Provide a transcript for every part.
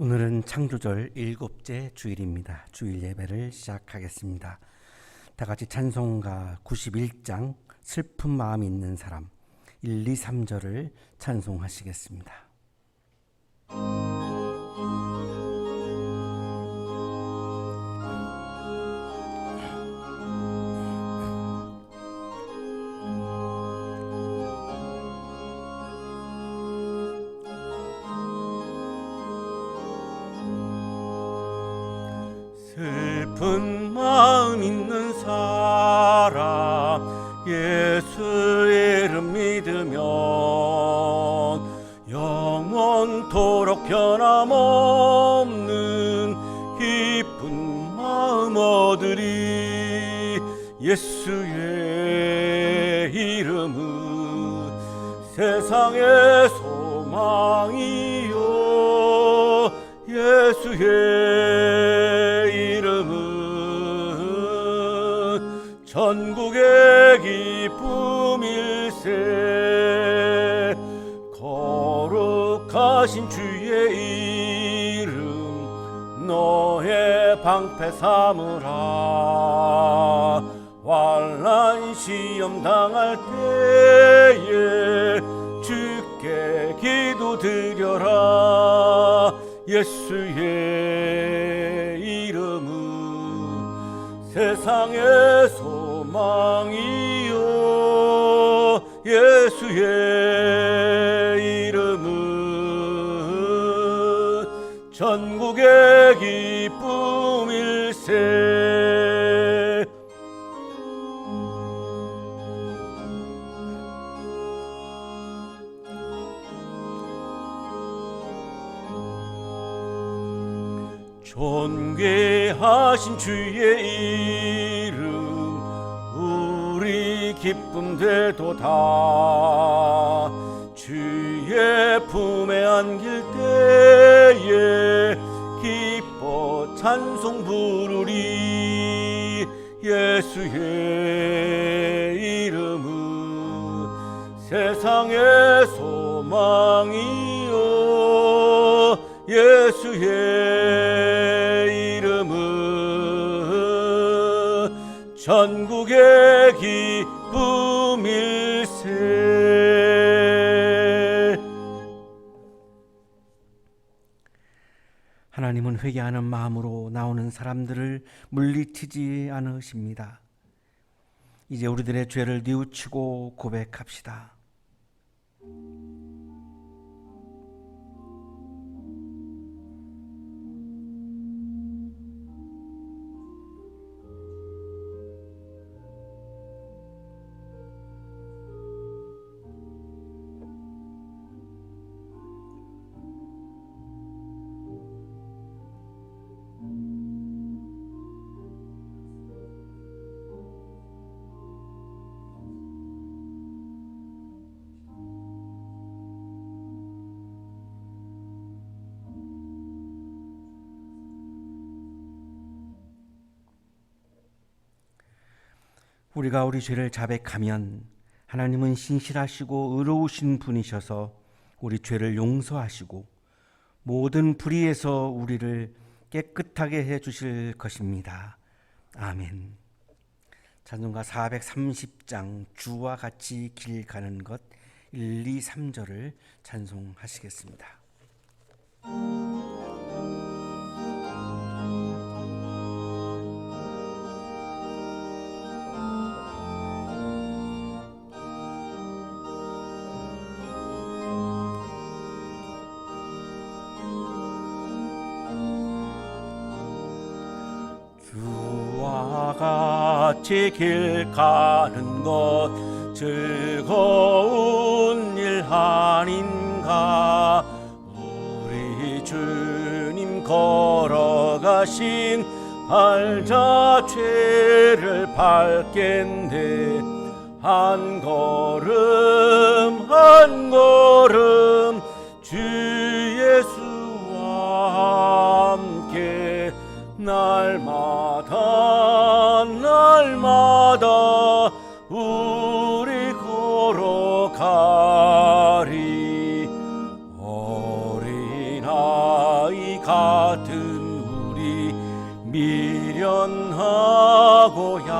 오늘은 창조절 7째 주일입니다. 주일 예배를 시작하겠습니다. 다 같이 찬송가 91장 슬픈 마음 있는 사람 1, 2, 3절을 찬송하시겠습니다. 슬픈 마음 있는 사람 예수의 이름 믿으면 영원토록 변함없는 기쁜 마음 얻으리. 예수의 이름은 세상의 소망이요 예수의 이름은 전국의 기쁨일세. 거룩하신 주의 이름 너의 방패 삼으라. 환난 시험 당할 때에 주께 기도드려라. 예수의 이름은 세상의 소망이요 예수의 이름은 전국의 기쁨일세. 존귀하신 주의 이름 우리 기쁨 되도다. 주의 품에 안길 때에 기뻐 찬송 부르리. 예수의 이름은 세상의 소망이요 예수의 이름은 전국의 기쁨일세. 하나님은 회개하는 마음으로 나오는 사람들을 물리치지 않으십니다. 이제 우리들의 죄를 뉘우치고 고백합시다. 우리가 우리 죄를 자백하면 하나님은 신실하시고 의로우신 분이셔서 우리 죄를 용서하시고 모든 불의에서 우리를 깨끗하게 해주실 것입니다. 아멘. 찬송가 430장 주와 같이 길 가는 것 1, 2, 3절을 찬송하시겠습니다. 같이 길 가는 것 즐거운 일 아닌가. 우리 주님 걸어가신 발자 죄를 밟겠네. 한 걸음 한 걸음 주 예수와 함께 날마다 우리 걸어가리. 어린아이 가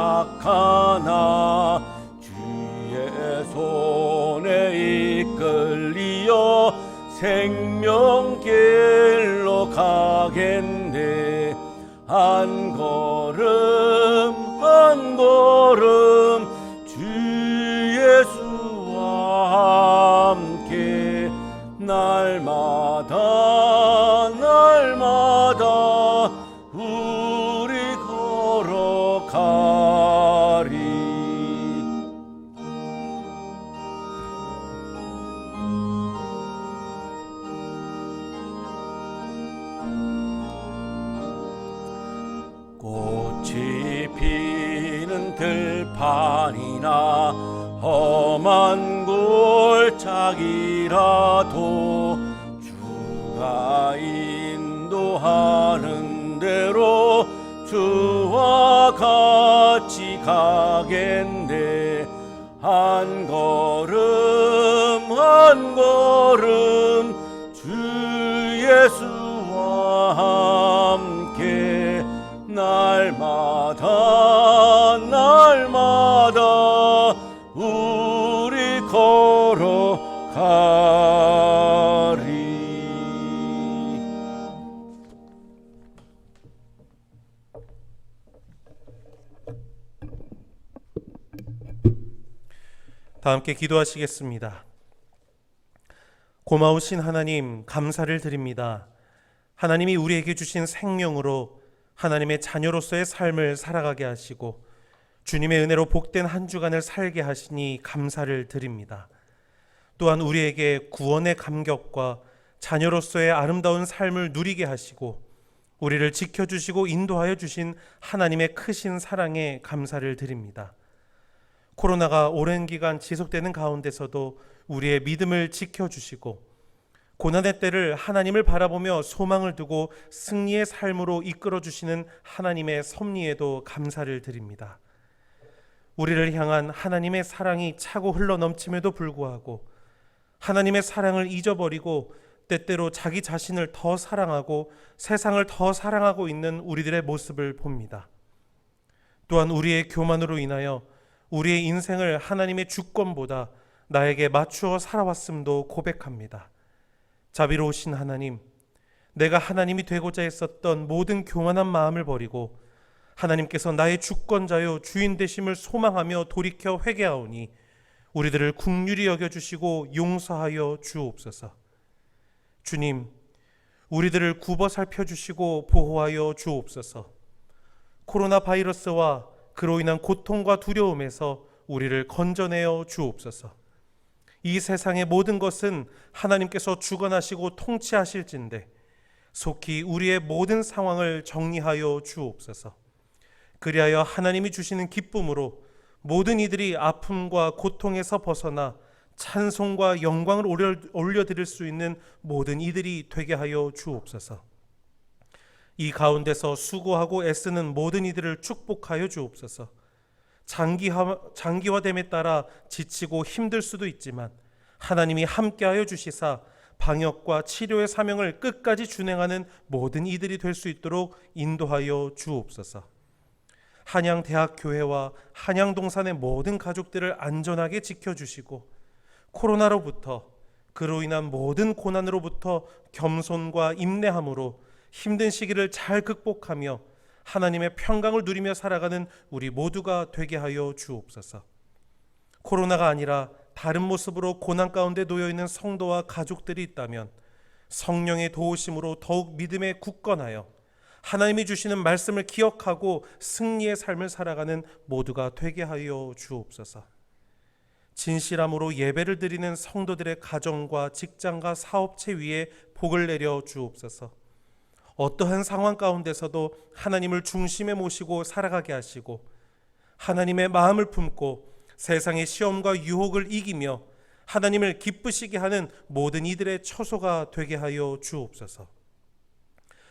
시작하나 주의 손에 이끌리어 생명길로 가겠네. 한 걸음 한 걸음 주 예수와 함께 날마다 날마다 우리 걸어가리. 꽃이 피는 들판이나 험한 골짜기라도 주가 인도하는 대로 주와 같이 가겠네. 한 걸음 한 걸음 주 예수와 함께 날마다 날마다 우리 걸어가리. 다 함께 기도하시겠습니다. 고마우신 하나님, 감사를 드립니다. 하나님이 우리에게 주신 생명으로 하나님의 자녀로서의 삶을 살아가게 하시고 주님의 은혜로 복된 한 주간을 살게 하시니 감사를 드립니다. 또한 우리에게 구원의 감격과 자녀로서의 아름다운 삶을 누리게 하시고 우리를 지켜주시고 인도하여 주신 하나님의 크신 사랑에 감사를 드립니다. 코로나가 오랜 기간 지속되는 가운데서도 우리의 믿음을 지켜주시고 고난의 때를 하나님을 바라보며 소망을 두고 승리의 삶으로 이끌어주시는 하나님의 섭리에도 감사를 드립니다. 우리를 향한 하나님의 사랑이 차고 흘러넘침에도 불구하고 하나님의 사랑을 잊어버리고 때때로 자기 자신을 더 사랑하고 세상을 더 사랑하고 있는 우리들의 모습을 봅니다. 또한 우리의 교만으로 인하여 우리의 인생을 하나님의 주권보다 나에게 맞추어 살아왔음도 고백합니다. 자비로우신 하나님, 내가 하나님이 되고자 했었던 모든 교만한 마음을 버리고 하나님께서 나의 주권자요 주인 되심을 소망하며 돌이켜 회개하오니 우리들을 긍휼히 여겨주시고 용서하여 주옵소서. 주님, 우리들을 굽어 살펴주시고 보호하여 주옵소서. 코로나 바이러스와 그로 인한 고통과 두려움에서 우리를 건져내어 주옵소서. 이 세상의 모든 것은 하나님께서 주관하시고 통치하실진데 속히 우리의 모든 상황을 정리하여 주옵소서. 그리하여 하나님이 주시는 기쁨으로 모든 이들이 아픔과 고통에서 벗어나 찬송과 영광을 올려드릴 수 있는 모든 이들이 되게 하여 주옵소서. 이 가운데서 수고하고 애쓰는 모든 이들을 축복하여 주옵소서. 장기화됨에 따라 지치고 힘들 수도 있지만 하나님이 함께하여 주시사 방역과 치료의 사명을 끝까지 준행하는 모든 이들이 될 수 있도록 인도하여 주옵소서. 한양대학교회와 한양동산의 모든 가족들을 안전하게 지켜주시고 코로나로부터 그로 인한 모든 고난으로부터 겸손과 인내함으로 힘든 시기를 잘 극복하며 하나님의 평강을 누리며 살아가는 우리 모두가 되게 하여 주옵소서. 코로나가 아니라 다른 모습으로 고난 가운데 놓여있는 성도와 가족들이 있다면 성령의 도우심으로 더욱 믿음에 굳건하여 하나님이 주시는 말씀을 기억하고 승리의 삶을 살아가는 모두가 되게 하여 주옵소서. 진실함으로 예배를 드리는 성도들의 가정과 직장과 사업체 위에 복을 내려 주옵소서. 어떠한 상황 가운데서도 하나님을 중심에 모시고 살아가게 하시고 하나님의 마음을 품고 세상의 시험과 유혹을 이기며 하나님을 기쁘시게 하는 모든 이들의 처소가 되게 하여 주옵소서.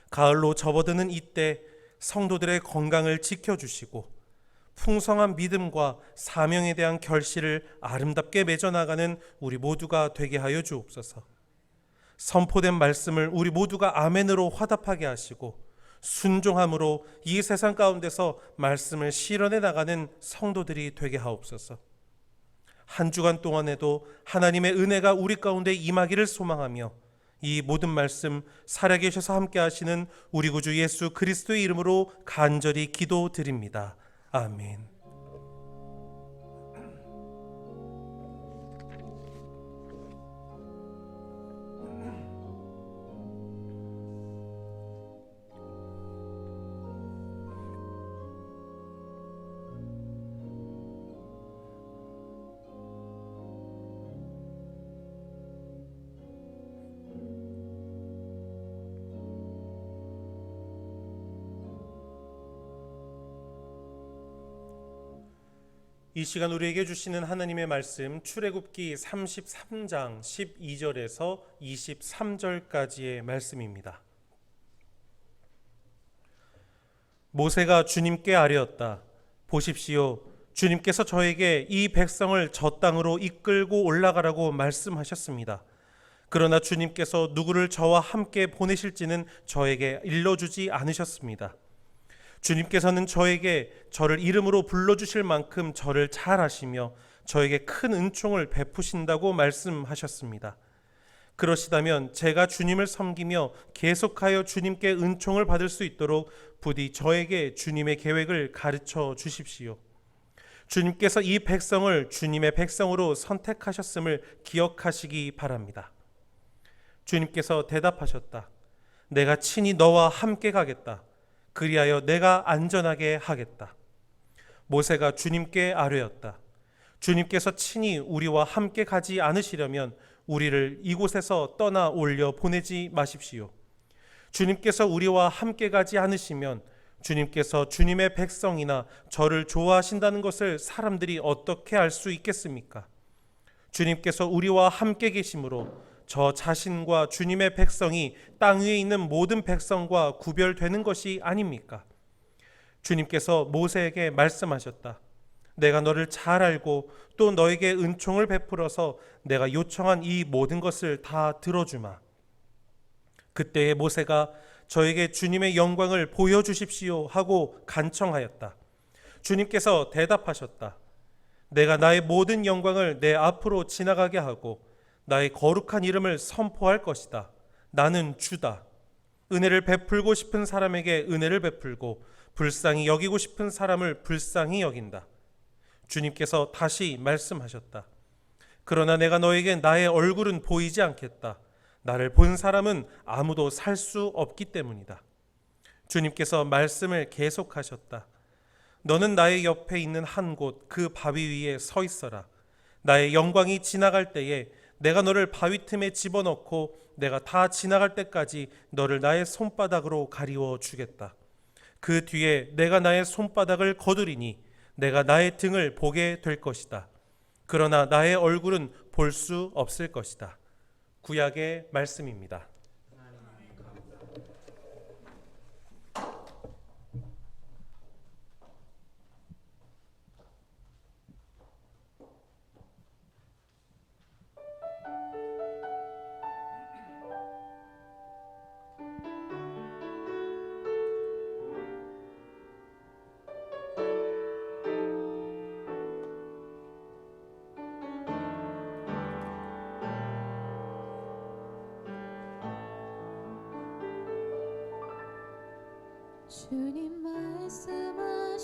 가을로 접어드는 이때 성도들의 건강을 지켜주시고 풍성한 믿음과 사명에 대한 결실을 아름답게 맺어나가는 우리 모두가 되게 하여 주옵소서. 선포된 말씀을 우리 모두가 아멘으로 화답하게 하시고 순종함으로 이 세상 가운데서 말씀을 실현해 나가는 성도들이 되게 하옵소서. 한 주간 동안에도 하나님의 은혜가 우리 가운데 임하기를 소망하며 이 모든 말씀 살아계셔서 함께 하시는 우리 구주 예수 그리스도의 이름으로 간절히 기도드립니다. 아멘. 이 시간 우리에게 주시는 하나님의 말씀 출애굽기 33장 12절에서 23절까지의 말씀입니다. 모세가 주님께 아뢰었다. 보십시오, 주님께서 저에게 이 백성을 저 땅으로 이끌고 올라가라고 말씀하셨습니다. 그러나 주님께서 누구를 저와 함께 보내실지는 저에게 일러주지 않으셨습니다. 주님께서는 저에게 저를 이름으로 불러주실 만큼 저를 잘 아시며 저에게 큰 은총을 베푸신다고 말씀하셨습니다. 그러시다면 제가 주님을 섬기며 계속하여 주님께 은총을 받을 수 있도록 부디 저에게 주님의 계획을 가르쳐 주십시오. 주님께서 이 백성을 주님의 백성으로 선택하셨음을 기억하시기 바랍니다. 주님께서 대답하셨다. 내가 친히 너와 함께 가겠다. 그리하여 내가 안전하게 하겠다. 모세가 주님께 아뢰었다. 주님께서 친히 우리와 함께 가지 않으시려면 우리를 이곳에서 떠나 올려 보내지 마십시오. 주님께서 우리와 함께 가지 않으시면 주님께서 주님의 백성이나 저를 좋아하신다는 것을 사람들이 어떻게 알 수 있겠습니까? 주님께서 우리와 함께 계심으로 저 자신과 주님의 백성이 땅 위에 있는 모든 백성과 구별되는 것이 아닙니까? 주님께서 모세에게 말씀하셨다. 내가 너를 잘 알고 또 너에게 은총을 베풀어서 내가 요청한 이 모든 것을 다 들어주마. 그때에 모세가 저에게 주님의 영광을 보여주십시오 하고 간청하였다. 주님께서 대답하셨다. 내가 나의 모든 영광을 내 앞으로 지나가게 하고 나의 거룩한 이름을 선포할 것이다. 나는 주다. 은혜를 베풀고 싶은 사람에게 은혜를 베풀고 불쌍히 여기고 싶은 사람을 불쌍히 여긴다. 주님께서 다시 말씀하셨다. 그러나 내가 너에게 나의 얼굴은 보이지 않겠다. 나를 본 사람은 아무도 살 수 없기 때문이다. 주님께서 말씀을 계속하셨다. 너는 나의 옆에 있는 한 곳 그 바위 위에 서 있어라. 나의 영광이 지나갈 때에 내가 너를 바위 틈에 집어넣고 내가 다 지나갈 때까지 너를 나의 손바닥으로 가리워 주겠다. 그 뒤에 내가 나의 손바닥을 거두리니 내가 나의 등을 보게 될 것이다. 그러나 나의 얼굴은 볼 수 없을 것이다. 구약의 말씀입니다. 주님 말씀하시며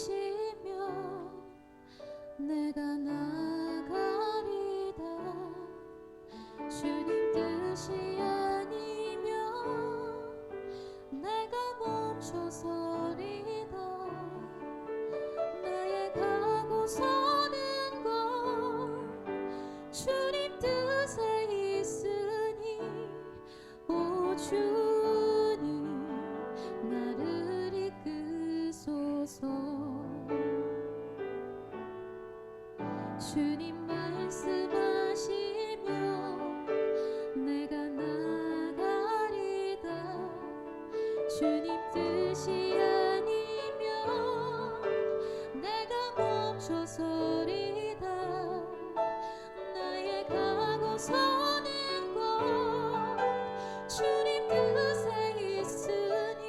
내가 나가리다. 주님 뜻이 아니면 내가 멈춰서리다. 나의 가고 서는 것 주님 뜻에 있으니 오 주님 나를 이끄소서. 주님 말씀하시며 내가 나가리다. 주님 뜻이 아니면 내가 멈춰서리다. 나의 가고 서는 것 주님 뜻에 있으니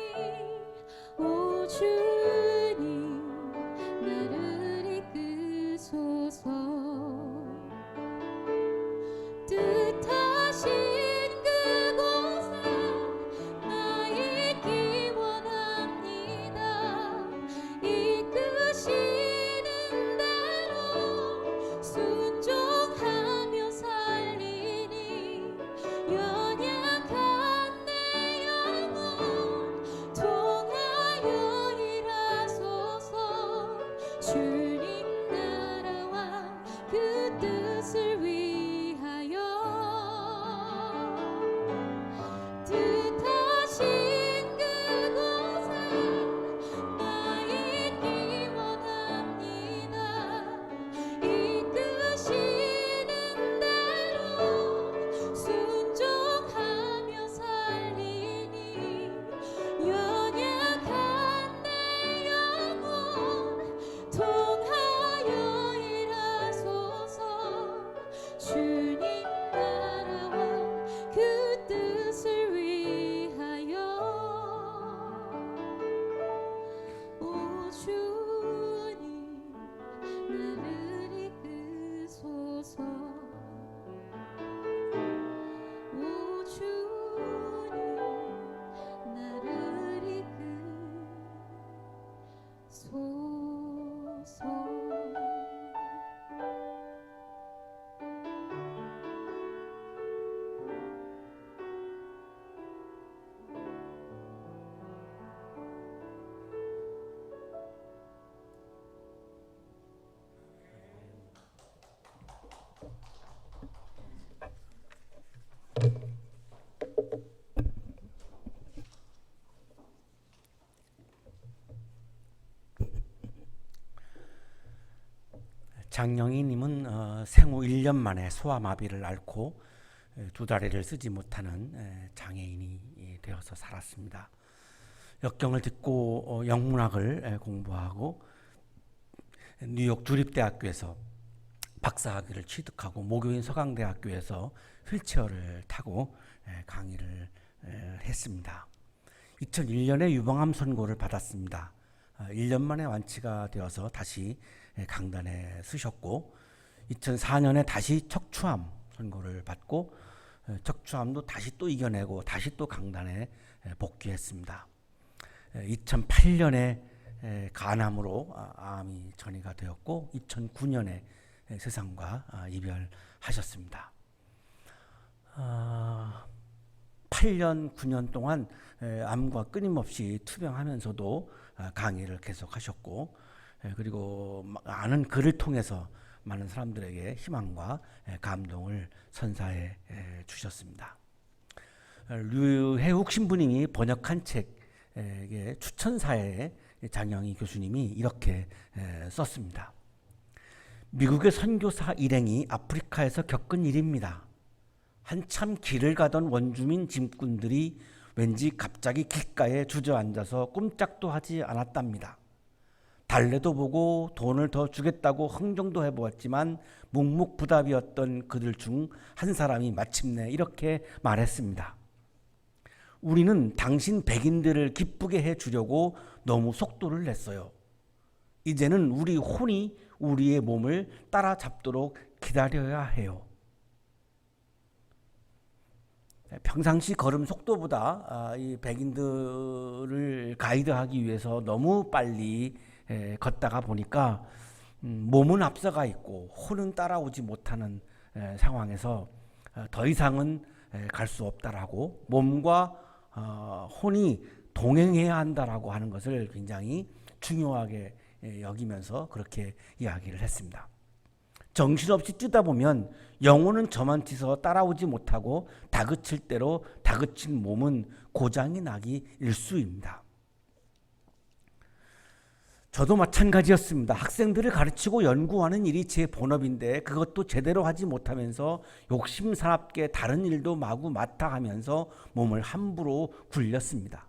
뜻을 위하여 뜻하신 그곳에 나 있기 원합니다. 이끄시는 대로 순종하며 살리니 연약한 내 영혼 통하여 일하소서. 주님 나라와 그 뜻을 위하여 오 주님 나를 이끄소서. 오 주님 나를 이끄소서. 장영희님은 생후 1년 만에 소아마비를 앓고 두 다리를 쓰지 못하는 장애인이 되어서 살았습니다. 역경을 딛고 영문학을 공부하고 뉴욕 주립대학교에서 박사학위를 취득하고 모교인 서강대학교에서 휠체어를 타고 강의를 했습니다. 2001년에 유방암 선고를 받았습니다. 1년 만에 완치가 되어서 다시 강단에 서셨고 2004년에 다시 척추암 선고를 받고 척추암도 다시 또 이겨내고 다시 또 강단에 복귀했습니다. 2008년에 간암으로 암이 전이가 되었고 2009년에 세상과 이별하셨습니다. 8년, 9년 동안 암과 끊임없이 투병하면서도 강의를 계속하셨고 그리고 많은 글을 통해서 많은 사람들에게 희망과 감동을 선사해 주셨습니다. 류혜욱 신부님이 번역한 책의 추천사에 장영희 교수님이 이렇게 썼습니다. 미국의 선교사 일행이 아프리카에서 겪은 일입니다. 한참 길을 가던 원주민 짐꾼들이 왠지 갑자기 길가에 주저앉아서 꼼짝도 하지 않았답니다. 달래도 보고 돈을 더 주겠다고 흥정도 해보았지만 묵묵부답이었던 그들 중 한 사람이 마침내 이렇게 말했습니다. 우리는 당신 백인들을 기쁘게 해주려고 너무 속도를 냈어요. 이제는 우리 혼이 우리의 몸을 따라잡도록 기다려야 해요. 평상시 걸음 속도보다 이 백인들을 가이드하기 위해서 너무 빨리 걷다가 보니까 몸은 앞서가 있고 혼은 따라오지 못하는 상황에서 더 이상은 갈 수 없다라고 몸과 혼이 동행해야 한다라고 하는 것을 굉장히 중요하게 여기면서 그렇게 이야기를 했습니다. 정신없이 뛰다 보면 영혼은 저만치서 따라오지 못하고 다그칠 대로 다그친 몸은 고장이 나기 일쑤입니다. 저도 마찬가지였습니다. 학생들을 가르치고 연구하는 일이 제 본업인데 그것도 제대로 하지 못하면서 욕심스럽게 다른 일도 마구 맡아 하면서 몸을 함부로 굴렸습니다.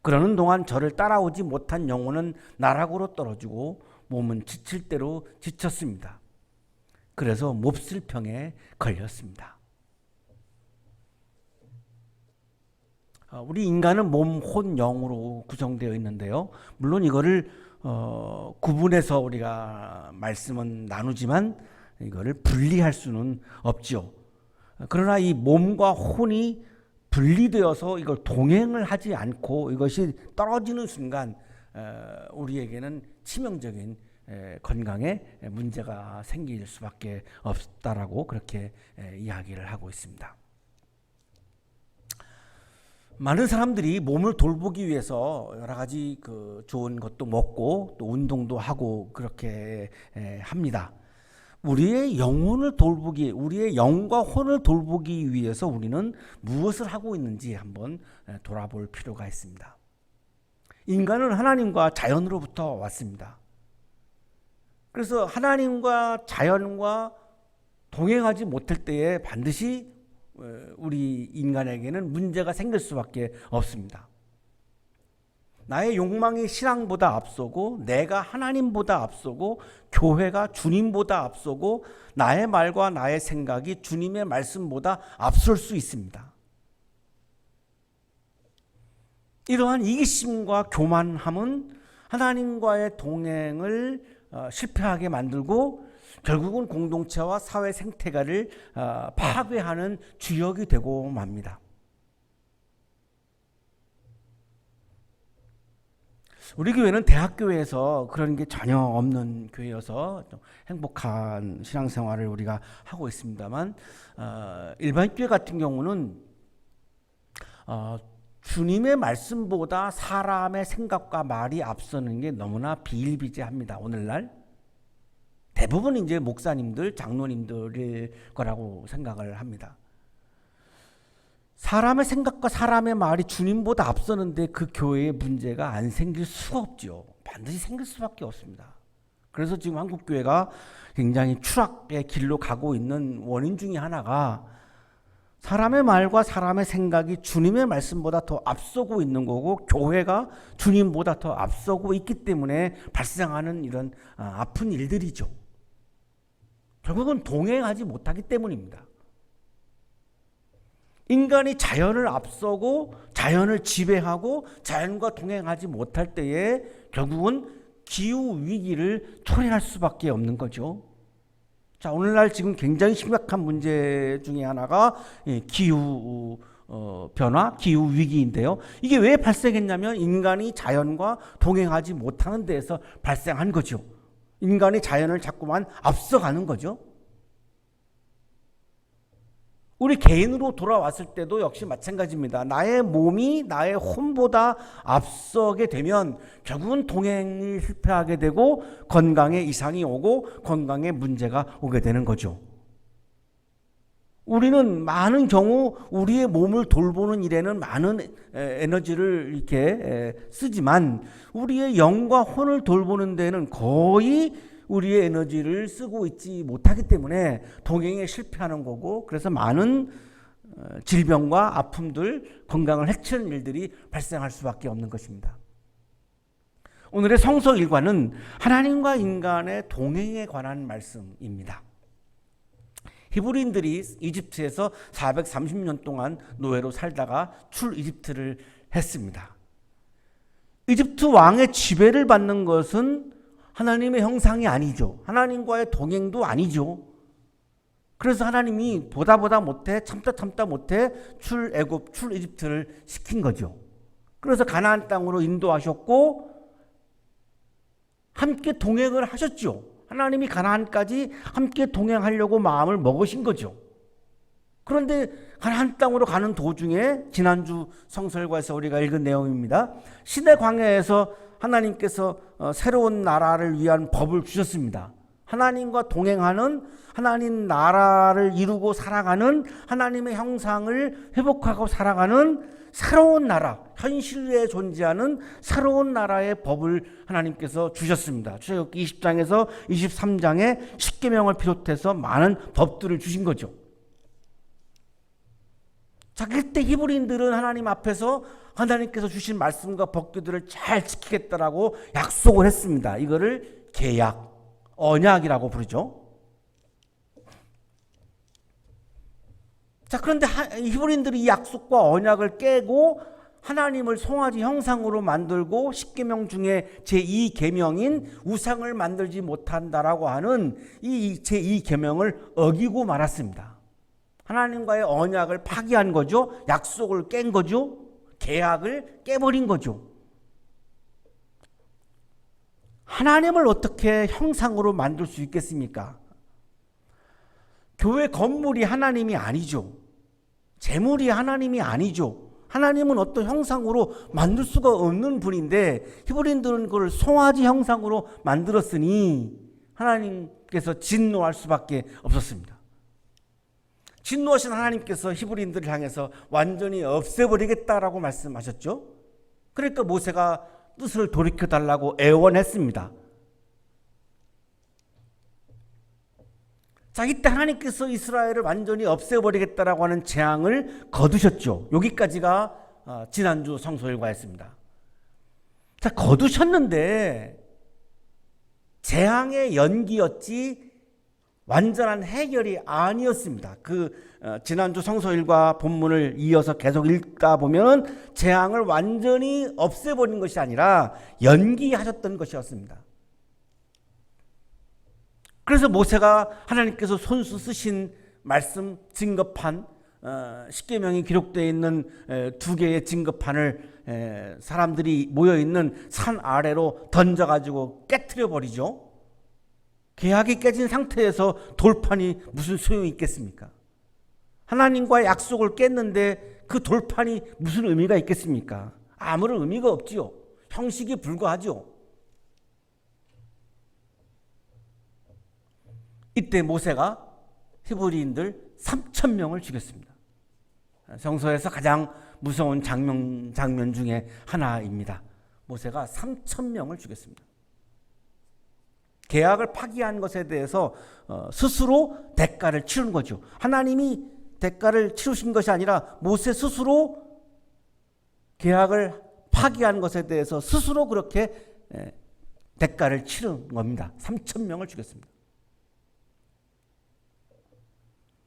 그러는 동안 저를 따라오지 못한 영혼은 나락으로 떨어지고 몸은 지칠 대로 지쳤습니다. 그래서 몹쓸 병에 걸렸습니다. 우리 인간은 몸, 혼, 영으로 구성되어 있는데요. 물론 이거를 구분해서 우리가 말씀은 나누지만 이거를 분리할 수는 없죠. 그러나 이 몸과 혼이 분리되어서 이걸 동행을 하지 않고 이것이 떨어지는 순간 우리에게는 치명적인 건강에 문제가 생길 수밖에 없다라고 그렇게 이야기를 하고 있습니다. 많은 사람들이 몸을 돌보기 위해서 여러 가지 좋은 것도 먹고 또 운동도 하고 그렇게 합니다. 우리의 영혼을 돌보기, 우리의 영과 혼을 돌보기 위해서 우리는 무엇을 하고 있는지 한번 돌아볼 필요가 있습니다. 인간은 하나님과 자연으로부터 왔습니다. 그래서 하나님과 자연과 동행하지 못할 때에 반드시 우리 인간에게는 문제가 생길 수밖에 없습니다. 나의 욕망이 신앙보다 앞서고, 내가 하나님보다 앞서고, 교회가 주님보다 앞서고, 나의 말과 나의 생각이 주님의 말씀보다 앞설 수 있습니다. 이러한 이기심과 교만함은 하나님과의 동행을 실패하게 만들고 결국은 공동체와 사회 생태계를 파괴하는 주역이 되고 맙니다. 우리 교회는 대학교에서 그런 게 전혀 없는 교회여서 좀 행복한 신앙생활을 우리가 하고 있습니다만, 일반 교회 같은 경우는 주님의 말씀보다 사람의 생각과 말이 앞서는 게 너무나 비일비재합니다. 오늘날 대부분 이제 목사님들, 장로님들일 거라고 생각을 합니다. 사람의 생각과 사람의 말이 주님보다 앞서는데 그 교회에 문제가 안 생길 수가 없죠. 반드시 생길 수밖에 없습니다. 그래서 지금 한국교회가 굉장히 추락의 길로 가고 있는 원인 중에 하나가 사람의 말과 사람의 생각이 주님의 말씀보다 더 앞서고 있는 거고, 교회가 주님보다 더 앞서고 있기 때문에 발생하는 이런 아픈 일들이죠. 결국은 동행하지 못하기 때문입니다. 인간이 자연을 앞서고 자연을 지배하고 자연과 동행하지 못할 때에 결국은 기후 위기를 초래할 수밖에 없는 거죠. 자, 오늘날 지금 굉장히 심각한 문제 중에 하나가 기후 변화, 기후 위기인데요. 이게 왜 발생했냐면 인간이 자연과 동행하지 못하는 데에서 발생한 거죠. 인간이 자연을 자꾸만 앞서가는 거죠. 우리 개인으로 돌아왔을 때도 역시 마찬가지입니다. 나의 몸이 나의 혼보다 앞서게 되면 결국은 동행이 실패하게 되고 건강에 이상이 오고 건강에 문제가 오게 되는 거죠. 우리는 많은 경우 우리의 몸을 돌보는 일에는 많은 에너지를 이렇게 쓰지만 우리의 영과 혼을 돌보는 데는 거의 우리의 에너지를 쓰고 있지 못하기 때문에 동행에 실패하는 거고, 그래서 많은 질병과 아픔들, 건강을 해치는 일들이 발생할 수밖에 없는 것입니다. 오늘의 성서 일과는 하나님과 인간의 동행에 관한 말씀입니다. 히브리인들이 이집트에서 430년 동안 노예로 살다가 출이집트를 했습니다. 이집트 왕의 지배를 받는 것은 하나님의 형상이 아니죠. 하나님과의 동행도 아니죠. 그래서 하나님이 보다 못해 참다 못해 출애굽, 출이집트를 시킨 거죠. 그래서 가나안 땅으로 인도하셨고 함께 동행을 하셨죠. 하나님이 가나안까지 함께 동행하려고 마음을 먹으신 거죠. 그런데 가나안 땅으로 가는 도중에 지난주 성설과에서 우리가 읽은 내용입니다. 시내 광야에서 하나님께서 새로운 나라를 위한 법을 주셨습니다. 하나님과 동행하는, 하나님 나라를 이루고 살아가는, 하나님의 형상을 회복하고 살아가는 새로운 나라, 현실에 존재하는 새로운 나라의 법을 하나님께서 주셨습니다. 출애굽기 20장에서 23장에 십계명을 비롯해서 많은 법들을 주신 거죠. 자, 그때 히브리인들은 하나님 앞에서 하나님께서 주신 말씀과 법규들을 잘 지키겠다라고 약속을 했습니다. 이거를 계약, 언약이라고 부르죠. 자, 그런데 히브리인들이 이 약속과 언약을 깨고 하나님을 송아지 형상으로 만들고 십계명 중에 제2계명인 우상을 만들지 못한다라고 하는 이 제2계명을 어기고 말았습니다. 하나님과의 언약을 파기한 거죠. 약속을 깬 거죠. 계약을 깨버린 거죠. 하나님을 어떻게 형상으로 만들 수 있겠습니까? 교회 건물이 하나님이 아니죠. 재물이 하나님이 아니죠. 하나님은 어떤 형상으로 만들 수가 없는 분인데 히브리인들은 그걸 송아지 형상으로 만들었으니 하나님께 그래서 진노할 수밖에 없었습니다. 진노하신 하나님께서 히브리인들을 향해서 완전히 없애버리겠다라고 말씀하셨죠. 그러니까 모세가 뜻을 돌이켜달라고 애원했습니다. 자, 이때 하나님께서 이스라엘을 완전히 없애버리겠다라고 하는 재앙을 거두셨죠. 여기까지가 지난주 성소일과였습니다. 자, 거두셨는데 재앙의 연기였지 완전한 해결이 아니었습니다. 지난주 성소일과 본문을 이어서 계속 읽다 보면 재앙을 완전히 없애버린 것이 아니라 연기하셨던 것이었습니다. 그래서 모세가 하나님께서 손수 쓰신 말씀 증거판, 십계명이 기록되어 있는 두 개의 증거판을 사람들이 모여있는 산 아래로 던져가지고 깨트려 버리죠. 계약이 깨진 상태에서 돌판이 무슨 소용이 있겠습니까? 하나님과의 약속을 깼는데 그 돌판이 무슨 의미가 있겠습니까? 아무런 의미가 없지요. 형식이 불과하죠. 이때 모세가 히브리인들 3,000명을 죽였습니다. 성서에서 가장 무서운 장면 중에 하나입니다. 모세가 3,000명을 죽였습니다. 계약을 파기한 것에 대해서 스스로 대가를 치른 거죠. 하나님이 대가를 치르신 것이 아니라 모세 스스로 계약을 파기한 것에 대해서 스스로 그렇게 대가를 치른 겁니다. 3,000명을 죽였습니다.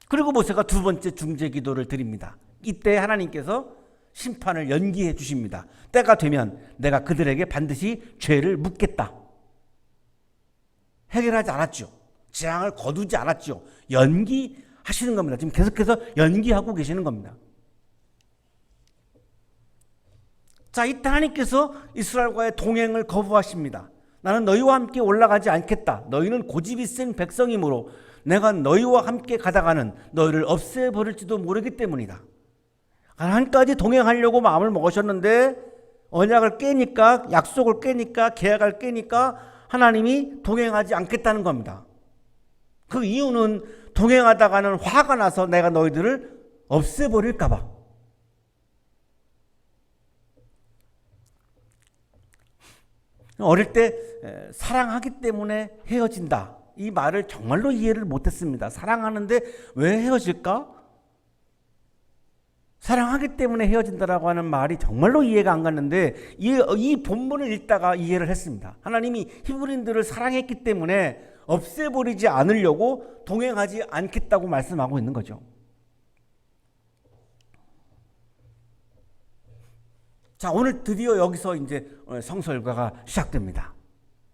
그리고 모세가 두 번째 중재 기도를 드립니다. 이때 하나님께서 심판을 연기해 주십니다. 때가 되면 내가 그들에게 반드시 죄를 묻겠다. 해결하지 않았죠. 재앙을 거두지 않았죠. 연기하시는 겁니다. 지금 계속해서 연기하고 계시는 겁니다. 자, 이때 하나님께서 이스라엘과의 동행을 거부하십니다. 나는 너희와 함께 올라가지 않겠다. 너희는 고집이 센 백성이므로 내가 너희와 함께 가다가는 너희를 없애버릴지도 모르기 때문이다. 하나님까지 동행하려고 마음을 먹으셨는데 언약을 깨니까, 약속을 깨니까, 계약을 깨니까 하나님이 동행하지 않겠다는 겁니다. 그 이유는 동행하다가는 화가 나서 내가 너희들을 없애버릴까 봐. 어릴 때 사랑하기 때문에 헤어진다. 이 말을 정말로 이해를 못했습니다. 사랑하는데 왜 헤어질까? 사랑하기 때문에 헤어진다라고 하는 말이 정말로 이해가 안 갔는데 이 본문을 읽다가 이해를 했습니다. 하나님이 히브리인들을 사랑했기 때문에 없애버리지 않으려고 동행하지 않겠다고 말씀하고 있는 거죠. 자, 오늘 드디어 여기서 이제 성설과가 시작됩니다.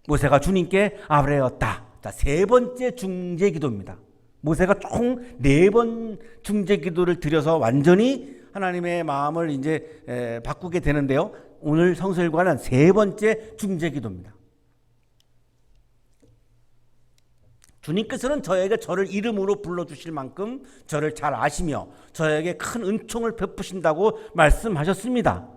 모세가 주님께 아뢰었다. 자, 세 번째 중재 기도입니다. 모세가 총 4번 중재 기도를 드려서 완전히 하나님의 마음을 이제 바꾸게 되는데요. 오늘 성설과는 세 번째 중재 기도입니다. 주님께서는 저에게 저를 이름으로 불러주실 만큼 저를 잘 아시며 저에게 큰 은총을 베푸신다고 말씀하셨습니다.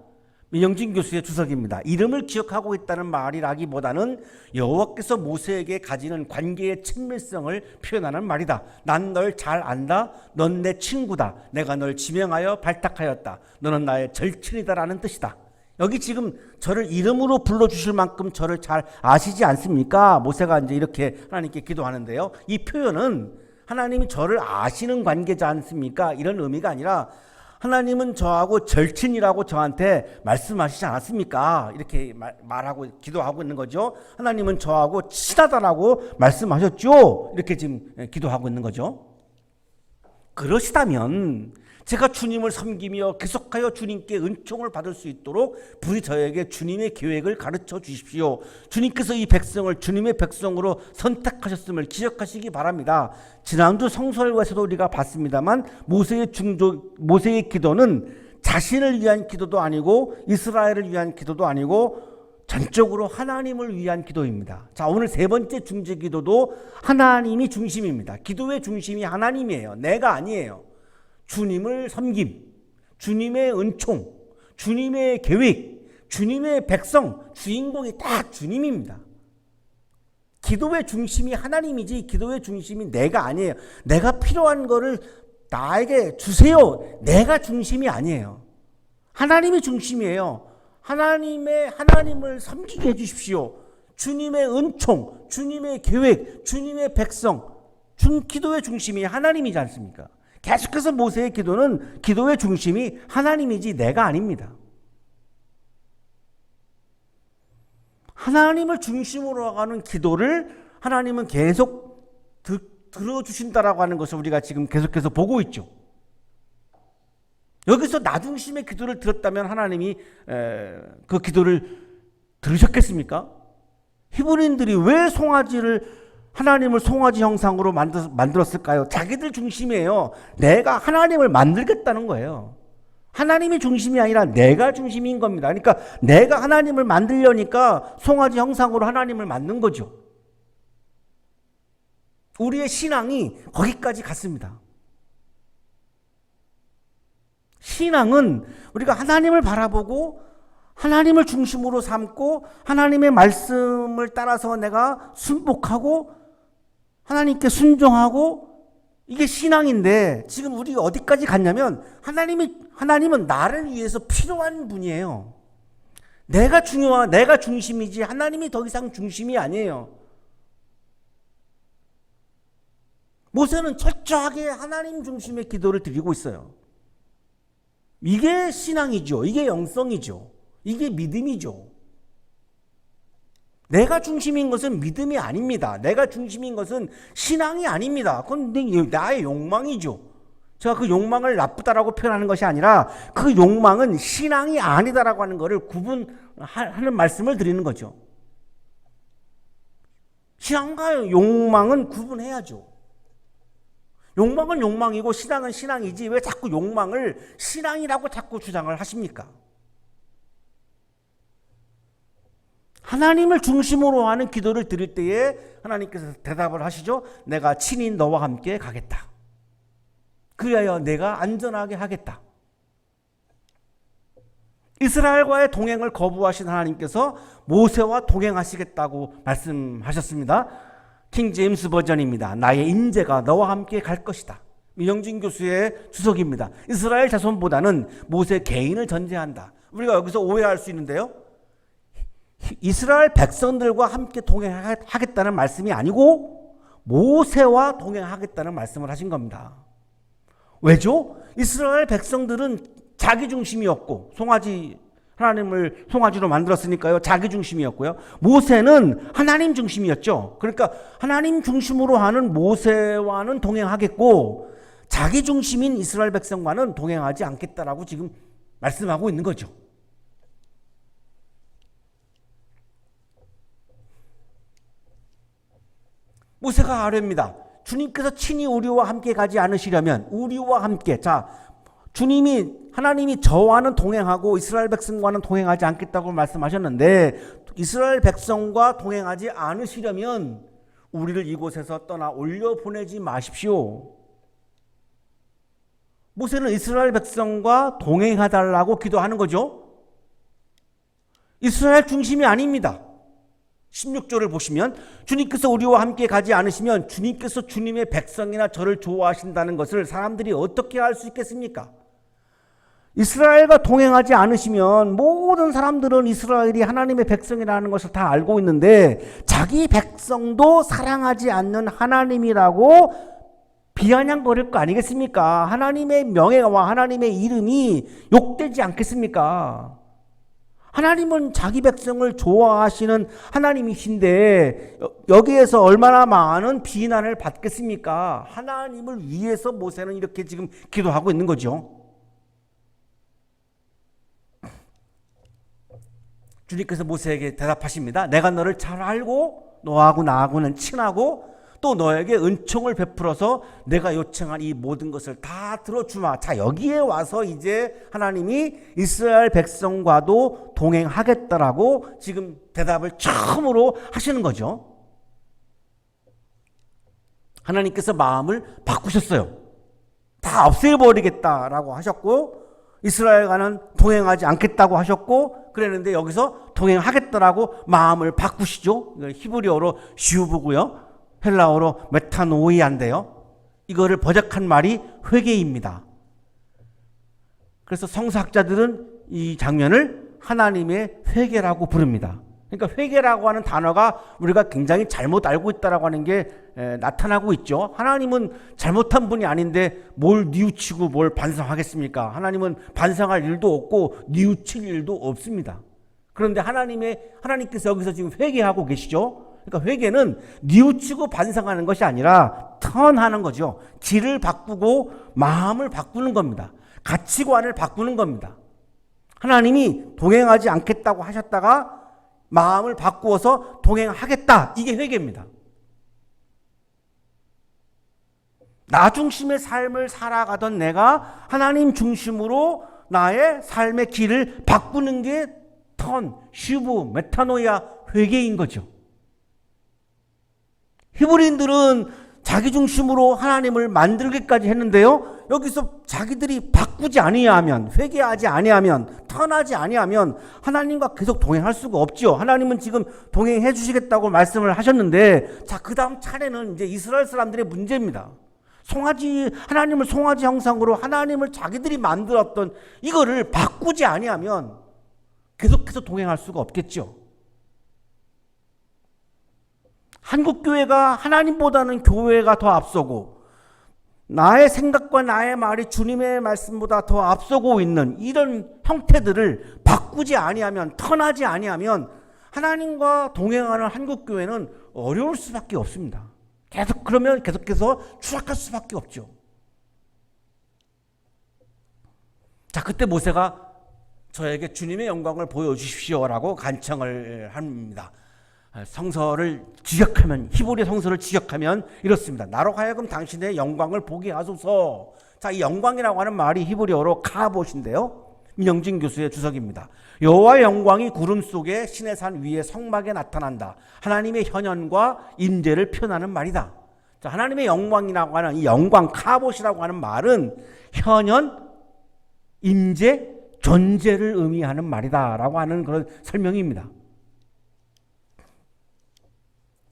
민영진 교수의 주석입니다. 이름을 기억하고 있다는 말이라기보다는 여호와께서 모세에게 가지는 관계의 친밀성을 표현하는 말이다. 난 널 잘 안다. 넌 내 친구다. 내가 널 지명하여 발탁하였다. 너는 나의 절친이다라는 뜻이다. 여기 지금 저를 이름으로 불러주실 만큼 저를 잘 아시지 않습니까? 모세가 이제 이렇게 하나님께 기도하는데요. 이 표현은 하나님이 저를 아시는 관계지 않습니까? 이런 의미가 아니라 하나님은 저하고 절친이라고 저한테 말씀하시지 않았습니까? 이렇게 말하고 기도하고 있는 거죠. 하나님은 저하고 친하다라고 말씀하셨죠. 이렇게 지금 기도하고 있는 거죠. 그러시다면 제가 주님을 섬기며 계속하여 주님께 은총을 받을 수 있도록 부디 저에게 주님의 계획을 가르쳐 주십시오. 주님께서 이 백성을 주님의 백성으로 선택하셨음을 기억하시기 바랍니다. 지난주 성설과에서도 우리가 봤습니다만 모세의 기도는 자신을 위한 기도도 아니고 이스라엘을 위한 기도도 아니고 전적으로 하나님을 위한 기도입니다. 자, 오늘 세 번째 중재 기도도 하나님이 중심입니다. 기도의 중심이 하나님이에요. 내가 아니에요. 주님을 섬김, 주님의 은총, 주님의 계획, 주님의 백성, 주인공이 딱 주님입니다. 기도의 중심이 하나님이지 기도의 중심이 내가 아니에요. 내가 필요한 거를 나에게 주세요. 내가 중심이 아니에요. 하나님이 중심이에요. 하나님을 섬기게 해주십시오. 주님의 은총, 주님의 계획, 주님의 백성, 기도의 중심이 하나님이지 않습니까? 계속해서 모세의 기도는 기도의 중심이 하나님이지 내가 아닙니다. 하나님을 중심으로 하는 기도를 하나님은 계속 들어주신다라고 하는 것을 우리가 지금 계속해서 보고 있죠. 여기서 나 중심의 기도를 들었다면 하나님이 그 기도를 들으셨겠습니까? 히브리인들이 왜 하나님을 송아지 형상으로 만들었을까요? 자기들 중심이에요. 내가 하나님을 만들겠다는 거예요. 하나님이 중심이 아니라 내가 중심인 겁니다. 그러니까 내가 하나님을 만들려니까 송아지 형상으로 하나님을 만든 거죠. 우리의 신앙이 거기까지 갔습니다. 신앙은 우리가 하나님을 바라보고 하나님을 중심으로 삼고 하나님의 말씀을 따라서 내가 순복하고 하나님께 순종하고 이게 신앙인데 지금 우리가 어디까지 갔냐면 하나님은 나를 위해서 필요한 분이에요. 내가 중심이지 하나님이 더 이상 중심이 아니에요. 모세는 철저하게 하나님 중심의 기도를 드리고 있어요. 이게 신앙이죠. 이게 영성이죠. 이게 믿음이죠. 내가 중심인 것은 믿음이 아닙니다. 내가 중심인 것은 신앙이 아닙니다. 그건 나의 욕망이죠. 제가 그 욕망을 나쁘다라고 표현하는 것이 아니라 그 욕망은 신앙이 아니다라고 하는 것을 구분하는 말씀을 드리는 거죠. 신앙과 욕망은 구분해야죠. 욕망은 욕망이고 신앙은 신앙이지 왜 자꾸 욕망을 신앙이라고 자꾸 주장을 하십니까? 하나님을 중심으로 하는 기도를 드릴 때에 하나님께서 대답을 하시죠. 내가 친히 너와 함께 가겠다. 그리하여 내가 안전하게 하겠다. 이스라엘과의 동행을 거부하신 하나님께서 모세와 동행하시겠다고 말씀하셨습니다. 킹 제임스 버전입니다. 나의 인재가 너와 함께 갈 것이다. 민영진 교수의 주석입니다. 이스라엘 자손보다는 모세 개인을 전제한다. 우리가 여기서 오해할 수 있는데요. 이스라엘 백성들과 함께 동행하겠다는 말씀이 아니고 모세와 동행하겠다는 말씀을 하신 겁니다. 왜죠? 이스라엘 백성들은 자기 중심이었고 하나님을 송아지로 만들었으니까요. 자기 중심이었고요. 모세는 하나님 중심이었죠. 그러니까 하나님 중심으로 하는 모세와는 동행하겠고 자기 중심인 이스라엘 백성과는 동행하지 않겠다라고 지금 말씀하고 있는 거죠. 모세가 아뢰입니다. 주님께서 친히 우리와 함께 가지 않으시려면 우리와 함께 하나님이 저와는 동행하고 이스라엘 백성과는 동행하지 않겠다고 말씀하셨는데 이스라엘 백성과 동행하지 않으시려면 우리를 이곳에서 떠나 올려 보내지 마십시오. 모세는 이스라엘 백성과 동행해달라고 기도하는 거죠. 이스라엘 중심이 아닙니다. 16절을 보시면 주님께서 우리와 함께 가지 않으시면 주님께서 주님의 백성이나 저를 좋아하신다는 것을 사람들이 어떻게 알 수 있겠습니까? 이스라엘과 동행하지 않으시면 모든 사람들은 이스라엘이 하나님의 백성이라는 것을 다 알고 있는데 자기 백성도 사랑하지 않는 하나님이라고 비아냥거릴 거 아니겠습니까? 하나님의 명예와 하나님의 이름이 욕되지 않겠습니까? 하나님은 자기 백성을 좋아하시는 하나님이신데 여기에서 얼마나 많은 비난을 받겠습니까? 하나님을 위해서 모세는 이렇게 지금 기도하고 있는 거죠. 주님께서 모세에게 대답하십니다. 내가 너를 잘 알고 너하고 나하고는 친하고 또 너에게 은총을 베풀어서 내가 요청한 이 모든 것을 다 들어주마. 자, 여기에 와서 이제 하나님이 이스라엘 백성과도 동행하겠다라고 지금 대답을 처음으로 하시는 거죠. 하나님께서 마음을 바꾸셨어요. 다 없애버리겠다라고 하셨고 이스라엘과는 동행하지 않겠다고 하셨고 그랬는데 여기서 동행하겠다라고 마음을 바꾸시죠. 히브리어로 슈브고요. 헬라어로 메타노이아인데요. 이거를 번역한 말이 회개입니다. 그래서 성서학자들은 이 장면을 하나님의 회개라고 부릅니다. 그러니까 회개라고 하는 단어가 우리가 굉장히 잘못 알고 있다라고 하는 게 나타나고 있죠. 하나님은 잘못한 분이 아닌데 뭘 뉘우치고 뭘 반성하겠습니까? 하나님은 반성할 일도 없고 뉘우칠 일도 없습니다. 그런데 하나님께서 여기서 지금 회개하고 계시죠. 그러니까 회개는 뉘우치고 반성하는 것이 아니라 턴하는 거죠. 길을 바꾸고 마음을 바꾸는 겁니다. 가치관을 바꾸는 겁니다. 하나님이 동행하지 않겠다고 하셨다가 마음을 바꾸어서 동행하겠다. 이게 회개입니다. 나 중심의 삶을 살아가던 내가 하나님 중심으로 나의 삶의 길을 바꾸는 게 슈브, 메타노이아, 회개인 거죠. 히브리인들은 자기 중심으로 하나님을 만들기까지 했는데요. 여기서 자기들이 바꾸지 아니하면, 회개하지 아니하면, 턴하지 아니하면 하나님과 계속 동행할 수가 없죠. 하나님은 지금 동행해 주시겠다고 말씀을 하셨는데, 자, 그 다음 차례는 이제 이스라엘 사람들의 문제입니다. 하나님을 송아지 형상으로 하나님을 자기들이 만들었던 이거를 바꾸지 아니하면 계속해서 동행할 수가 없겠죠. 한국교회가 하나님보다는 교회가 더 앞서고 나의 생각과 나의 말이 주님의 말씀보다 더 앞서고 있는 이런 형태들을 바꾸지 아니하면, 턴하지 아니하면 하나님과 동행하는 한국교회는 어려울 수밖에 없습니다. 그러면 계속해서 추락할 수밖에 없죠. 자, 그때 모세가 저에게 주님의 영광을 보여주십시오라고 간청을 합니다. 성서를 지적하면, 히브리 성서를 지적하면 이렇습니다. 나로 하여금 당신의 영광을 보게 하소서. 자, 이 영광이라고 하는 말이 히브리어로 카봇인데요. 민영진 교수의 주석입니다. 여호와의 영광이 구름 속에 신의 산 위에 성막에 나타난다. 하나님의 현현과 임재를 표현하는 말이다. 자, 하나님의 영광이라고 하는 이 영광, 카봇이라고 하는 말은 현현, 임재, 존재를 의미하는 말이다라고 하는 그런 설명입니다.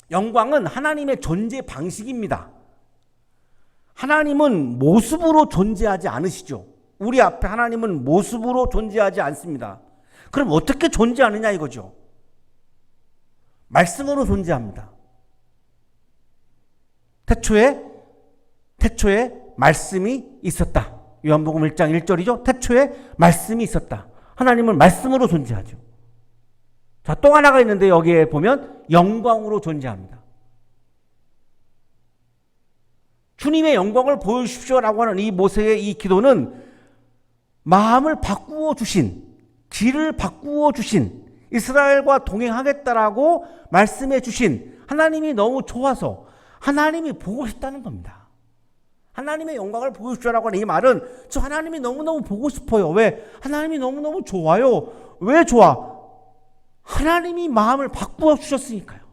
영광은 하나님의 존재 방식입니다. 하나님은 모습으로 존재하지 않으시죠. 우리 앞에 하나님은 모습으로 존재하지 않습니다. 그럼 어떻게 존재하느냐 이거죠. 말씀으로 존재합니다. 태초에 말씀이 있었다. 요한복음 1장 1절이죠. 태초에 말씀이 있었다. 하나님은 말씀으로 존재하죠. 자, 또 하나가 있는데 여기에 보면 영광으로 존재합니다. 주님의 영광을 보여주십시오라고 하는 이 모세의 이 기도는 마음을 바꾸어 주신, 길을 바꾸어 주신, 이스라엘과 동행하겠다라고 말씀해 주신 하나님이 너무 좋아서 하나님이 보고 싶다는 겁니다. 하나님의 영광을 보여주십시오라고 하는 이 말은 저 하나님이 너무너무 보고 싶어요. 왜? 하나님이 너무너무 좋아요. 왜 좋아? 하나님이 마음을 바꾸어 주셨으니까요.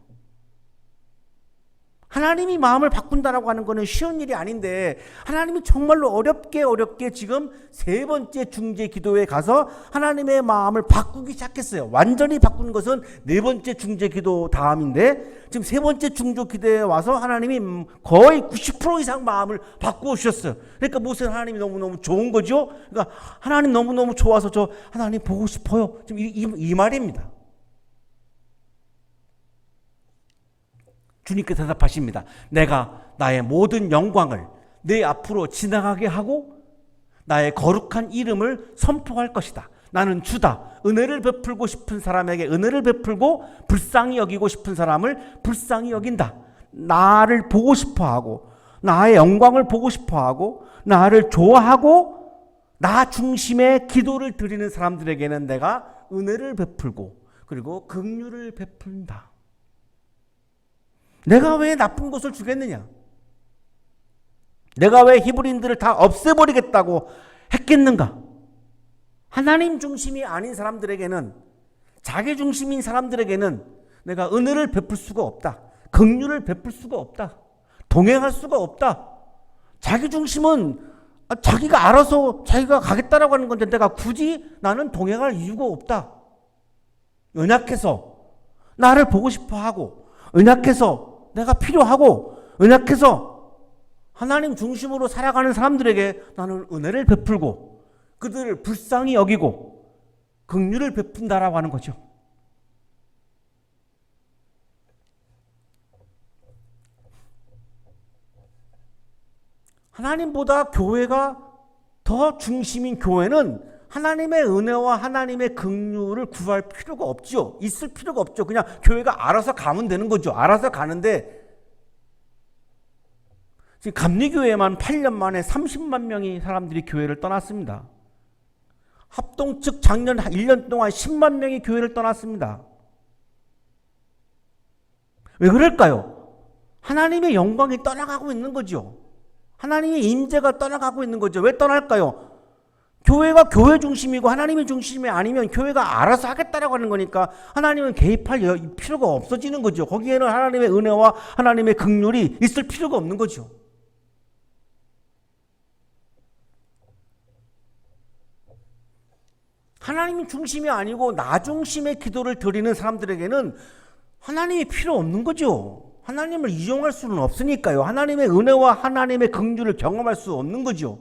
하나님이 마음을 바꾼다라고 하는 것은 쉬운 일이 아닌데 하나님이 정말로 어렵게 지금 세 번째 중재 기도에 가서 하나님의 마음을 바꾸기 시작했어요. 완전히 바꾼 것은 네 번째 중재 기도 다음인데 지금 세 번째 중재 기도에 와서 하나님이 거의 90% 이상 마음을 바꾸어 주셨어요. 그러니까 모세는 하나님이 너무너무 좋은 거죠. 그러니까 하나님 너무너무 좋아서 저 하나님 보고 싶어요. 지금 이 말입니다. 주님께서 대답하십니다. 내가 나의 모든 영광을 내 앞으로 지나가게 하고 나의 거룩한 이름을 선포할 것이다. 나는 주다. 은혜를 베풀고 싶은 사람에게 은혜를 베풀고 불쌍히 여기고 싶은 사람을 불쌍히 여긴다. 나를 보고 싶어하고 나의 영광을 보고 싶어하고 나를 좋아하고 나 중심의 기도를 드리는 사람들에게는 내가 은혜를 베풀고 그리고 긍휼을 베푼다. 내가 왜 나쁜 것을 주겠느냐? 내가 왜 히브리인들을 다 없애버리겠다고 했겠는가? 하나님 중심이 아닌 사람들에게는, 자기 중심인 사람들에게는 내가 은혜를 베풀 수가 없다. 긍휼을 베풀 수가 없다. 동행할 수가 없다. 자기 중심은 자기가 알아서 자기가 가겠다라고 하는 건데 내가 굳이 나는 동행할 이유가 없다. 연약해서 나를 보고 싶어 하고, 연약해서 내가 필요하고, 연약해서 하나님 중심으로 살아가는 사람들에게 나는 은혜를 베풀고 그들을 불쌍히 여기고 긍휼을 베푼다라고 하는 거죠. 하나님보다 교회가 더 중심인 교회는 하나님의 은혜와 하나님의 긍휼을 구할 필요가 없죠. 있을 필요가 없죠. 그냥 교회가 알아서 가면 되는 거죠. 알아서 가는데 지금 감리교회만 8년 만에 30만 명이 사람들이 교회를 떠났습니다. 합동 측 작년 1년 동안 10만 명이 교회를 떠났습니다. 왜 그럴까요? 하나님의 영광이 떠나가고 있는 거죠. 하나님의 임재가 떠나가고 있는 거죠. 왜 떠날까요? 교회가 교회 중심이고 하나님의 중심이 아니면 교회가 알아서 하겠다라고 하는 거니까 하나님은 개입할 필요가 없어지는 거죠. 거기에는 하나님의 은혜와 하나님의 긍휼이 있을 필요가 없는 거죠. 하나님 중심이 아니고 나 중심의 기도를 드리는 사람들에게는 하나님이 필요 없는 거죠. 하나님을 이용할 수는 없으니까요. 하나님의 은혜와 하나님의 긍휼을 경험할 수 없는 거죠.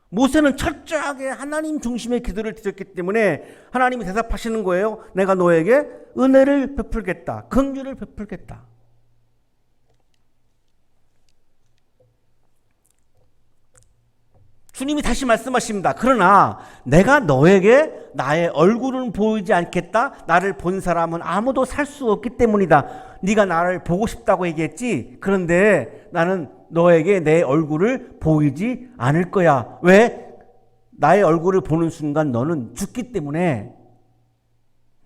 모세는 철저하게 하나님 중심의 기도를 드렸기 때문에 하나님이 대답하시는 거예요. 내가 너에게 은혜를 베풀겠다. 긍휼을 베풀겠다. 주님이 다시 말씀하십니다. 그러나 내가 너에게 나의 얼굴은 보이지 않겠다. 나를 본 사람은 아무도 살 수 없기 때문이다. 네가 나를 보고 싶다고 얘기했지. 그런데 나는 너에게 내 얼굴을 보이지 않을 거야. 왜? 나의 얼굴을 보는 순간 너는 죽기 때문에,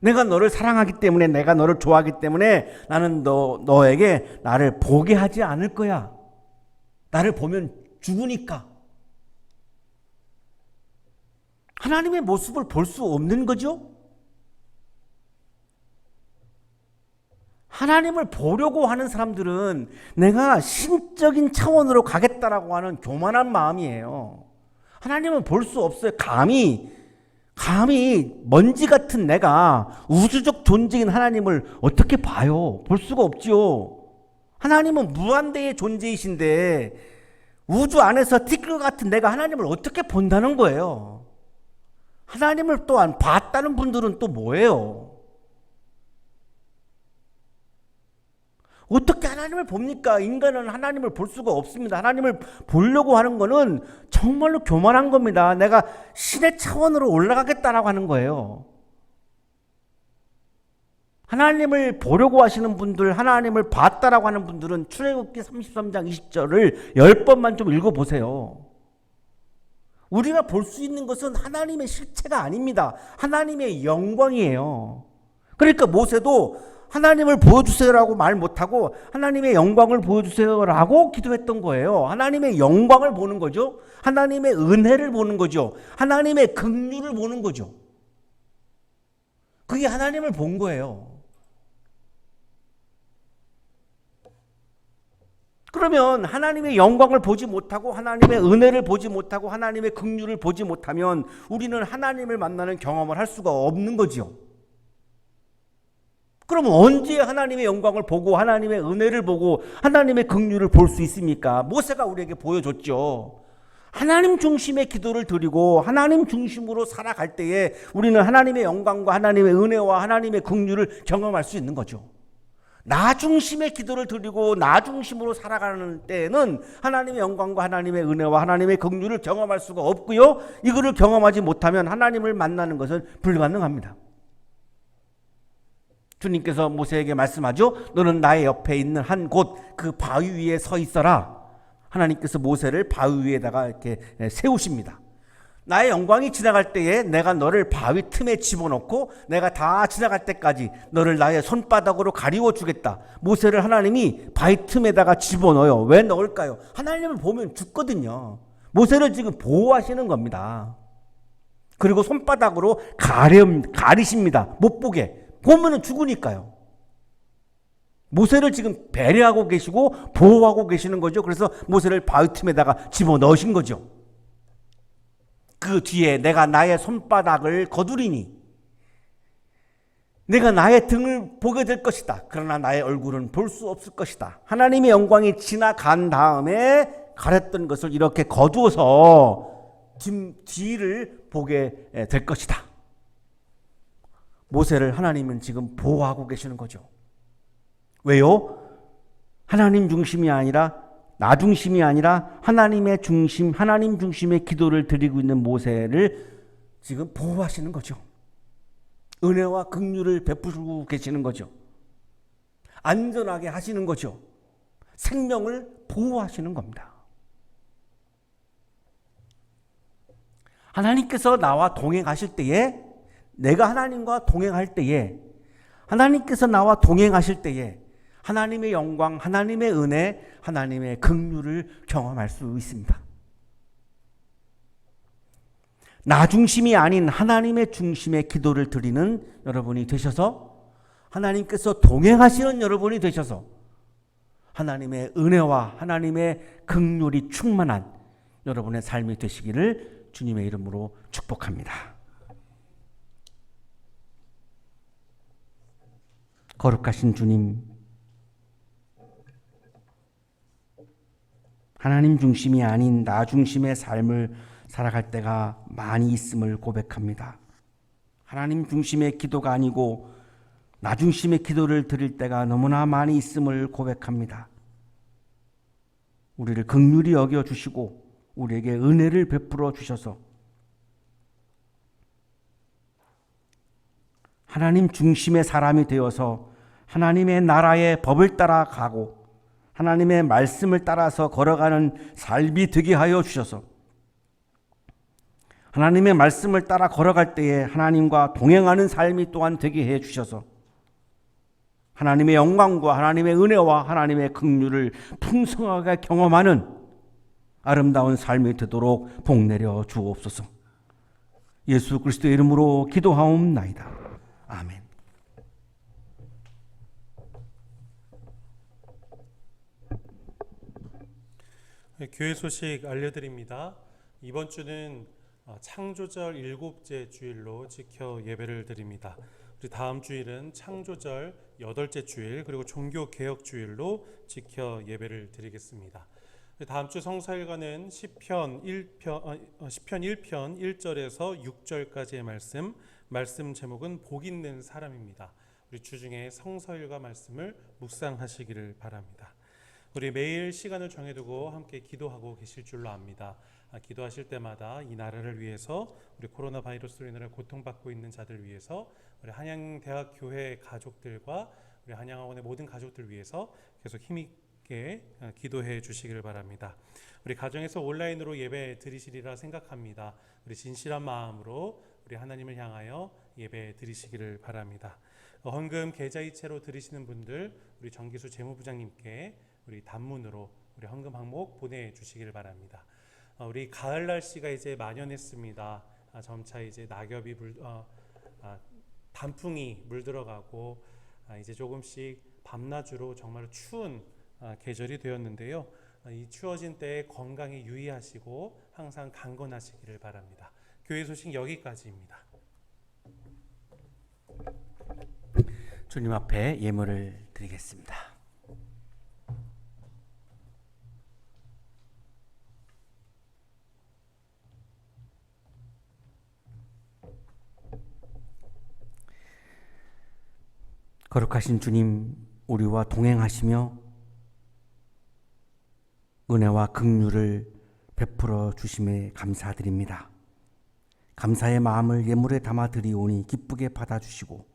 내가 너를 사랑하기 때문에, 내가 너를 좋아하기 때문에 나는 너에게 나를 보게 하지 않을 거야. 나를 보면 죽으니까. 하나님의 모습을 볼 수 없는 거죠. 하나님을 보려고 하는 사람들은 내가 신적인 차원으로 가겠다라고 하는 교만한 마음이에요. 하나님은 볼 수 없어요. 감히 먼지 같은 내가 우주적 존재인 하나님을 어떻게 봐요? 볼 수가 없지요. 하나님은 무한대의 존재이신데 우주 안에서 티끌 같은 내가 하나님을 어떻게 본다는 거예요? 하나님을 또한 봤다는 분들은 또 뭐예요? 어떻게 하나님을 봅니까? 인간은 하나님을 볼 수가 없습니다. 하나님을 보려고 하는 거는 정말로 교만한 겁니다. 내가 신의 차원으로 올라가겠다라고 하는 거예요. 하나님을 보려고 하시는 분들, 하나님을 봤다라고 하는 분들은 출애굽기 33장 20절을 10번만 좀 읽어보세요. 우리가 볼 수 있는 것은 하나님의 실체가 아닙니다. 하나님의 영광이에요. 그러니까 모세도 하나님을 보여주세요라고 말 못하고 하나님의 영광을 보여주세요라고 기도했던 거예요. 하나님의 영광을 보는 거죠. 하나님의 은혜를 보는 거죠. 하나님의 긍휼을 보는 거죠. 그게 하나님을 본 거예요. 그러면 하나님의 영광을 보지 못하고 하나님의 은혜를 보지 못하고 하나님의 긍휼을 보지 못하면 우리는 하나님을 만나는 경험을 할 수가 없는 거죠. 그러면 언제 하나님의 영광을 보고 하나님의 은혜를 보고 하나님의 긍휼을 볼 수 있습니까? 모세가 우리에게 보여줬죠. 하나님 중심의 기도를 드리고 하나님 중심으로 살아갈 때에 우리는 하나님의 영광과 하나님의 은혜와 하나님의 긍휼을 경험할 수 있는 거죠. 나 중심의 기도를 드리고 나 중심으로 살아가는 때에는 하나님의 영광과 하나님의 은혜와 하나님의 긍휼을 경험할 수가 없고요. 이거를 경험하지 못하면 하나님을 만나는 것은 불가능합니다. 주님께서 모세에게 말씀하죠. 너는 나의 옆에 있는 한 곳 그 바위 위에 서 있어라. 하나님께서 모세를 바위 위에다가 이렇게 세우십니다. 나의 영광이 지나갈 때에 내가 너를 바위 틈에 집어넣고 내가 다 지나갈 때까지 너를 나의 손바닥으로 가리워 주겠다. 모세를 하나님이 바위 틈에다가 집어넣어요. 왜 넣을까요? 하나님을 보면 죽거든요. 모세를 지금 보호하시는 겁니다. 그리고 손바닥으로 가리십니다. 못 보게. 보면은 죽으니까요. 모세를 지금 배려하고 계시고 보호하고 계시는 거죠. 그래서 모세를 바위 틈에다가 집어넣으신 거죠. 그 뒤에 내가 나의 손바닥을 거두리니 내가 나의 등을 보게 될 것이다. 그러나 나의 얼굴은 볼 수 없을 것이다. 하나님의 영광이 지나간 다음에 가렸던 것을 이렇게 거두어서 뒤를 보게 될 것이다. 모세를 하나님은 지금 보호하고 계시는 거죠. 왜요? 하나님 중심이 아니라 나 중심이 아니라 하나님의 중심, 하나님 중심의 기도를 드리고 있는 모세를 지금 보호하시는 거죠. 은혜와 긍휼을 베푸시고 계시는 거죠. 안전하게 하시는 거죠. 생명을 보호하시는 겁니다. 하나님께서 나와 동행하실 때에, 내가 하나님과 동행할 때에, 하나님께서 나와 동행하실 때에 하나님의 영광, 하나님의 은혜, 하나님의 긍휼을 경험할 수 있습니다. 나 중심이 아닌 하나님의 중심의 기도를 드리는 여러분이 되셔서, 하나님께서 동행하시는 여러분이 되셔서 하나님의 은혜와 하나님의 긍휼이 충만한 여러분의 삶이 되시기를 주님의 이름으로 축복합니다. 거룩하신 주님, 하나님 중심이 아닌 나 중심의 삶을 살아갈 때가 많이 있음을 고백합니다. 하나님 중심의 기도가 아니고 나 중심의 기도를 드릴 때가 너무나 많이 있음을 고백합니다. 우리를 긍휼히 여겨 주시고 우리에게 은혜를 베풀어 주셔서 하나님 중심의 사람이 되어서 하나님의 나라의 법을 따라가고 하나님의 말씀을 따라서 걸어가는 삶이 되게 하여 주셔서 하나님의 말씀을 따라 걸어갈 때에 하나님과 동행하는 삶이 또한 되게 해 주셔서 하나님의 영광과 하나님의 은혜와 하나님의 긍휼을 풍성하게 경험하는 아름다운 삶이 되도록 복내려 주옵소서. 예수 그리스도의 이름으로 기도하옵나이다. 아멘. 교회 소식 알려드립니다. 이번 주는 창조절 7째 주일로 지켜 예배를 드립니다. 우리 다음 주일은 창조절 8째 주일 그리고 종교개혁 주일로 지켜 예배를 드리겠습니다. 다음 주 성사일과는 시편 1편 1절에서 6절까지의 말씀 제목은 복 있는 사람입니다. 우리 주중에 성서일과 말씀을 묵상하시기를 바랍니다. 우리 매일 시간을 정해두고 함께 기도하고 계실 줄로 압니다. 기도하실 때마다 이 나라를 위해서, 우리 코로나 바이러스로 인해 고통받고 있는 자들 위해서, 우리 한양대학교회 가족들과 우리 한양학원의 모든 가족들 위해서 계속 힘있게 기도해 주시기를 바랍니다. 우리 가정에서 온라인으로 예배 드리시리라 생각합니다. 우리 진실한 마음으로 우리 하나님을 향하여 예배 드리시기를 바랍니다. 헌금 계좌이체로 드리시는 분들 우리 정기수 재무부장님께 우리 단문으로 우리 헌금 항목 보내주시기를 바랍니다. 우리 가을 날씨가 이제 만연했습니다. 점차 이제 낙엽이 단풍이 물들어가고 이제 조금씩 밤낮으로 정말 추운 계절이 되었는데요. 이 추워진 때에 건강에 유의하시고 항상 강건하시기를 바랍니다. 교회 소식 여기까지입니다. 주님 앞에 예물을 드리겠습니다. 거룩하신 주님, 우리와 동행하시며 은혜와 긍휼을 베풀어 주심에 감사드립니다. 감사의 마음을 예물에 담아 드리오니 기쁘게 받아주시고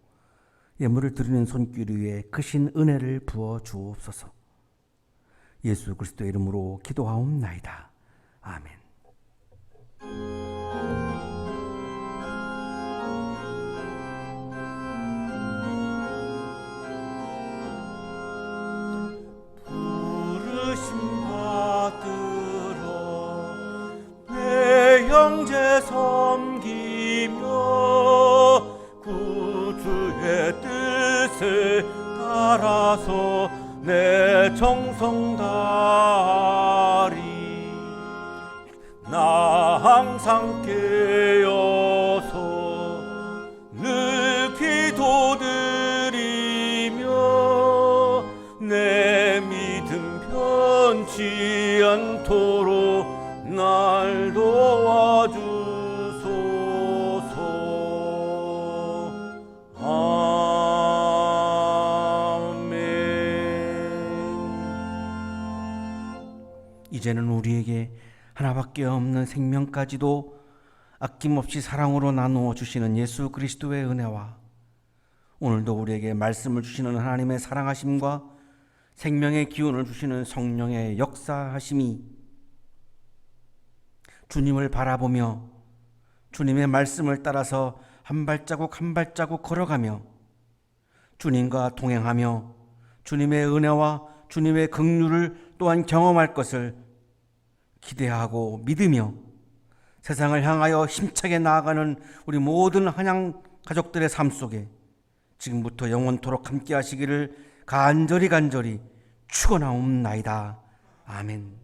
예물을 드리는 손길 위에 크신 은혜를 부어 주옵소서. 예수 그리스도의 이름으로 기도하옵나이다. 아멘. 형제 섬기며 구주의 뜻을 따라서 내 정성 다하리. 나 항상 깨어서 늘 기도드 날 도와주소서. 아멘. 이제는 우리에게 하나밖에 없는 생명까지도 아낌없이 사랑으로 나누어 주시는 예수 그리스도의 은혜와 오늘도 우리에게 말씀을 주시는 하나님의 사랑하심과 생명의 기운을 주시는 성령의 역사하심이 주님을 바라보며 주님의 말씀을 따라서 한 발자국 한 발자국 걸어가며 주님과 동행하며 주님의 은혜와 주님의 긍휼을 또한 경험할 것을 기대하고 믿으며 세상을 향하여 힘차게 나아가는 우리 모든 한양 가족들의 삶 속에 지금부터 영원토록 함께 하시기를 간절히 축원하옵나이다. 아멘.